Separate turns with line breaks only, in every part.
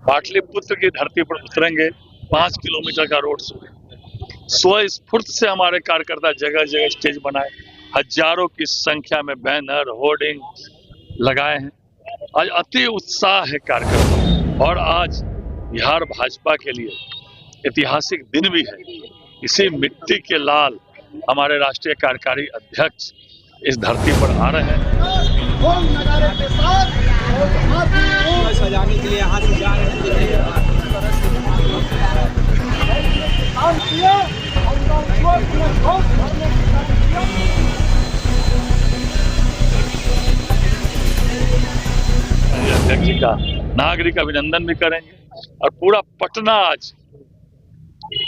पाटलिपुत्र की धरती पर उतरेंगे। 5 किलोमीटर का रोड शो है। स्वस्फूर्त से हमारे कार्यकर्ता जगह जगह स्टेज बनाए, हजारों की संख्या में बैनर होर्डिंग लगाए हैं। आज अति उत्साह है कार्यकर्ता और आज बिहार भाजपा के लिए ऐतिहासिक दिन भी है। इसी मिट्टी के लाल हमारे राष्ट्रीय कार्यकारी अध्यक्ष इस धरती पर आ रहे हैं।
सजाने के लिए यहाँ से जा रहे हैं।
अध्यक्ष जी का नागरिक अभिनंदन भी करेंगे और पूरा पटना आज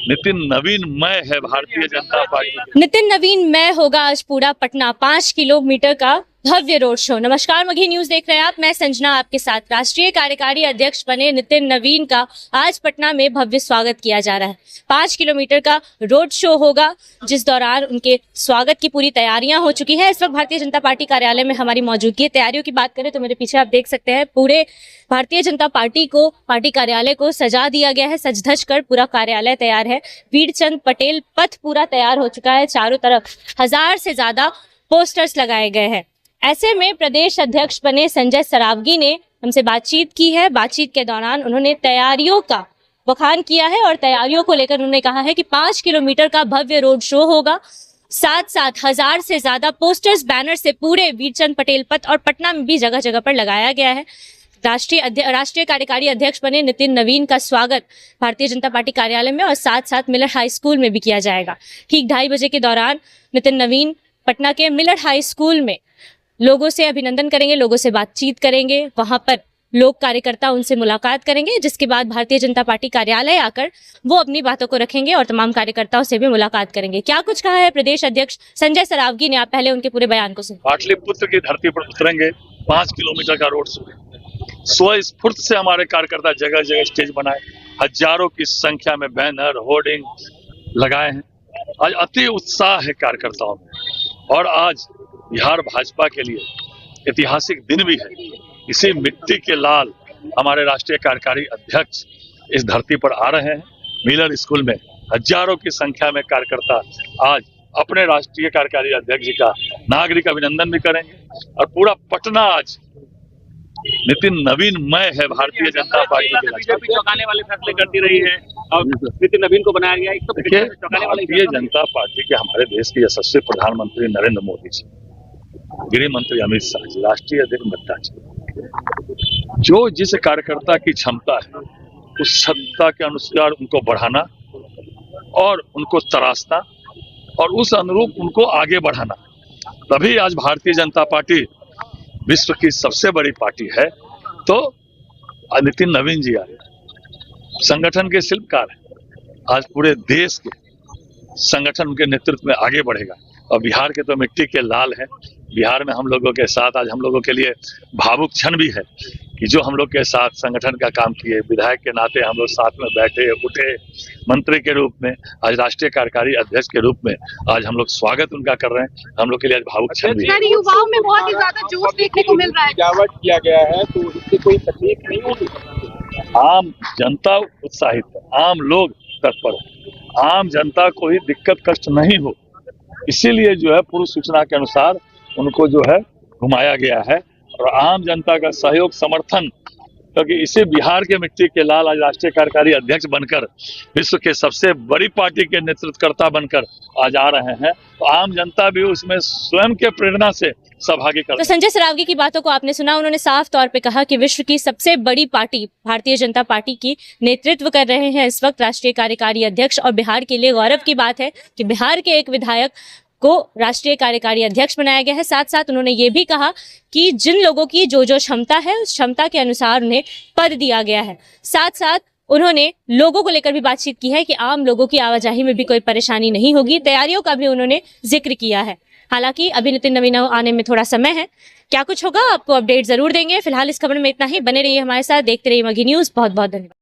नितिन नवीन मय है। भारतीय जनता पार्टी
नितिन नवीन मय होगा आज पूरा पटना। 5 किलोमीटर का भव्य रोड शो। नमस्कार, मगही न्यूज देख रहे हैं आप, मैं संजना आपके साथ। राष्ट्रीय कार्यकारी अध्यक्ष बने नितिन नवीन का आज पटना में भव्य स्वागत किया जा रहा है। 5 किलोमीटर का रोड शो होगा जिस दौरान उनके स्वागत की पूरी तैयारियां हो चुकी है। इस वक्त भारतीय जनता पार्टी कार्यालय में हमारी मौजूदगी है। तैयारियों की बात करें तो मेरे पीछे आप देख सकते हैं पूरे भारतीय जनता पार्टी को, पार्टी कार्यालय को सजा दिया गया है। सज धज कर पूरा कार्यालय तैयार है। वीरचंद पटेल पथ पूरा तैयार हो चुका है। चारों तरफ 1000 से ज्यादा पोस्टर्स लगाए गए हैं। ऐसे में प्रदेश अध्यक्ष बने संजय सरावगी ने हमसे बातचीत की है। बातचीत के दौरान उन्होंने तैयारियों का बखान किया है और तैयारियों को लेकर उन्होंने कहा है कि 5 किलोमीटर का भव्य रोड शो होगा। साथ साथ 1000 से ज्यादा पोस्टर्स बैनर से पूरे वीरचंद पटेल पथ और पटना में भी जगह जगह पर लगाया गया है। राष्ट्रीय कार्यकारी अध्यक्ष बने नितिन नवीन का स्वागत भारतीय जनता पार्टी कार्यालय में और साथ साथ मिलर हाई स्कूल में भी किया जाएगा। ठीक 2:30 बजे के दौरान नितिन नवीन पटना के मिलर हाई स्कूल में लोगों से अभिनंदन करेंगे, लोगों से बातचीत करेंगे। वहां पर लोग कार्यकर्ता उनसे मुलाकात करेंगे, जिसके बाद भारतीय जनता पार्टी कार्यालय आकर वो अपनी बातों को रखेंगे और तमाम कार्यकर्ताओं से भी मुलाकात करेंगे। क्या कुछ कहा है प्रदेश अध्यक्ष संजय सरावगी ने, आप पहले उनके पूरे बयान को सुनिए।
पाटलिपुत्र की धरती पर उतरेंगे। 5 किलोमीटर का रोड शो है। स्वस्फूर्त से हमारे कार्यकर्ता जगह जगह स्टेज बनाए, हजारों की संख्या में बैनर होर्डिंग लगाए हैं। आज अति उत्साह है कार्यकर्ताओं में और आज बिहार भाजपा के लिए ऐतिहासिक दिन भी है। इसी मिट्टी के लाल हमारे राष्ट्रीय कार्यकारी अध्यक्ष इस धरती पर आ रहे हैं। मिलर स्कूल में हजारों की संख्या में कार्यकर्ता आज अपने राष्ट्रीय कार्यकारी अध्यक्ष जी का नागरिक अभिनंदन भी करेंगे और पूरा पटना आज नितिन नवीन मय है। भारतीय जनता पार्टी
बीजेपी चौंकाने वाले फैसले करती रही है और नितिन नवीन को बनाया गया।
देखिए, भारतीय जनता पार्टी के हमारे देश के यशस्वी प्रधानमंत्री नरेंद्र मोदी जी, गृह मंत्री अमित शाह जी, राष्ट्रीय अध्यक्ष नड्डा जी, जो जिस कार्यकर्ता की क्षमता है उस क्षमता के अनुसार उनको बढ़ाना और उनको तराशना और उस अनुरूप उनको आगे बढ़ाना, तभी आज भारतीय जनता पार्टी विश्व की सबसे बड़ी पार्टी है। तो नितिन नवीन जी आए, संगठन के शिल्पकार है। आज पूरे देश के संगठन उनके नेतृत्व में आगे बढ़ेगा और बिहार के तो मिट्टी के लाल है। बिहार में हम लोगों के साथ आज हम लोगों के लिए भावुक क्षण भी है कि जो हम लोग के साथ संगठन का काम किए, विधायक के नाते हम लोग साथ में बैठे उठे, मंत्री के रूप में, आज राष्ट्रीय कार्यकारी अध्यक्ष के रूप में आज हम लोग स्वागत उनका कर रहे हैं। हम लोग के लिए आज भावुक क्षण भी है।
युवाओं में बहुत ही ज्यादा जोश देखने को मिल रहा है।
सजावट किया गया है तो इससे कोई तकलीफ नहीं होगी।
आम जनता उत्साहित है, आम लोग तत्पर है, आम जनता को ही दिक्कत कष्ट नहीं हो, इसीलिए जो है पूर्व सूचना के अनुसार उनको जो है घुमाया गया है और आम जनता का सहयोग समर्थन, क्योंकि इसी बिहार के मिट्टी के लाल आज राष्ट्रीय कार्यकारी अध्यक्ष बनकर विश्व के सबसे बड़ी पार्टी के नेतृत्वकर्ता बनकर आज आ रहे हैं, तो आम जनता भी उसमें स्वयं के प्रेरणा से सहभागी कर।
तो संजय सरावगी की बातों को आपने सुना। उन्होंने साफ तौर पे कहा कि विश्व की सबसे बड़ी पार्टी भारतीय जनता पार्टी की नेतृत्व कर रहे हैं इस वक्त राष्ट्रीय कार्यकारी अध्यक्ष, और बिहार के लिए गौरव की बात है कि बिहार के एक विधायक को राष्ट्रीय कार्यकारी अध्यक्ष बनाया गया है। साथ साथ उन्होंने ये भी कहा कि जिन लोगों की जो क्षमता है उस क्षमता के अनुसार उन्हें पद दिया गया है। साथ साथ उन्होंने लोगों को लेकर भी बातचीत की है कि आम लोगों की आवाजाही में भी कोई परेशानी नहीं होगी। तैयारियों का भी उन्होंने जिक्र किया है। हालांकि अभी नितिन नवीन आने में थोड़ा समय है। क्या कुछ होगा आपको अपडेट जरूर देंगे। फिलहाल इस खबर में इतना ही। बने रहिए हमारे साथ, देखते रहिए मगही न्यूज। बहुत बहुत धन्यवाद।